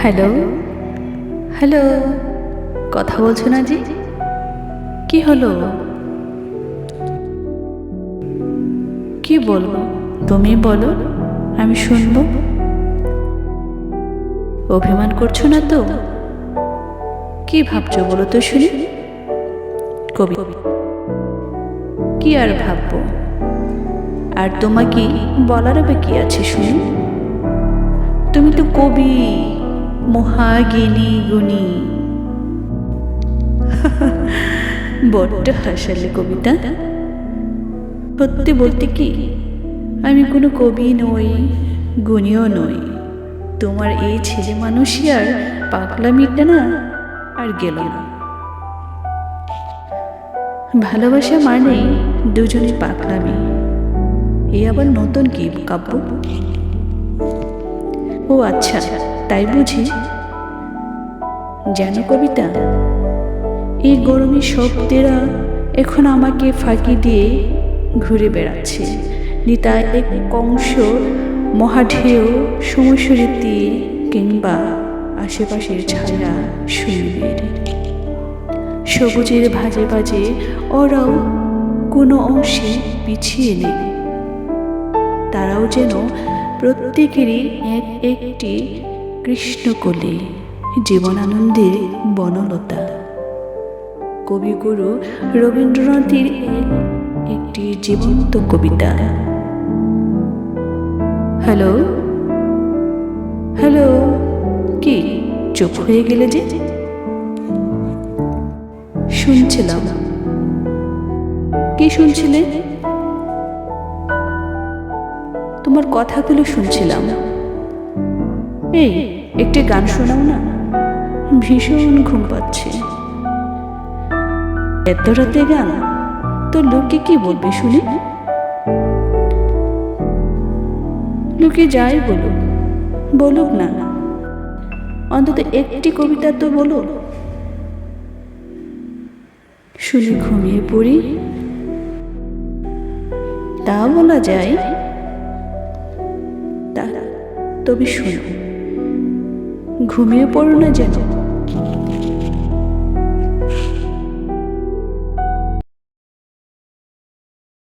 Hello hello, কথা বলছো না জি? কি হলো? কি বলবো? তুমি বলো, আমি শুনবো। অভিমান করছো না তো? কি ভাবছো বলো তো শুনি। কবি, কি আর ভাববো? আর তোমাকে বলার আবার কি আছে শুনি? তুমি তো কবি, মহাজ্ঞানী গুণী। বড্ড হাসালে কবিতা। সত্যি বলতে কি, আমি কোনো কবি নই, গুণীও নই। তোমার এই ছেলে মানুষই আর পাগলামিটা না আর গেল না। ভালোবাসা মানে দুজনে পাগলামি, এ আবার নতুন কি কাব্য? ও আচ্ছা, তাই বুঝি। জানো কবিতা, এই গরমে শব্দেরা এখন আমাকে ফাঁকি দিয়ে ঘুরে বেড়াচ্ছে। নিতাই এক কংস মহাঢেউ সমুদ্রের তীর কিংবা আশেপাশের ছায়া শৈবের সবুজের ভাজে ভাজে ওরাও কোনো অংশে পিছিয়ে নেই। তারাও যেন প্রত্যেকেরই এক একটি কৃষ্ণকলি, জীবনানন্দের বনলতা। কবিগুরু রবীন্দ্রনাথের একটি জীবন্ত কবিতা। হ্যালো হ্যালো, কি চুপ হয়ে গেলে যে? শুনছিলাম। কি শুনছিলে? তোমার কথাগুলো শুনছিলাম। এই একটি গান শোনাও না, ভীষণ ঘুম পাচ্ছে। এত রাতে গান? তো লোকে কি বলবে শুনি? লোকে যাই বলুক, বলুক না, অন্তত একটি কবিতা তো বলো, শুনে ঘুমিয়ে পড়ি। তা বলা যায়। তা তবে শোনো, ঘুমিয়ে পড়ো না যেন।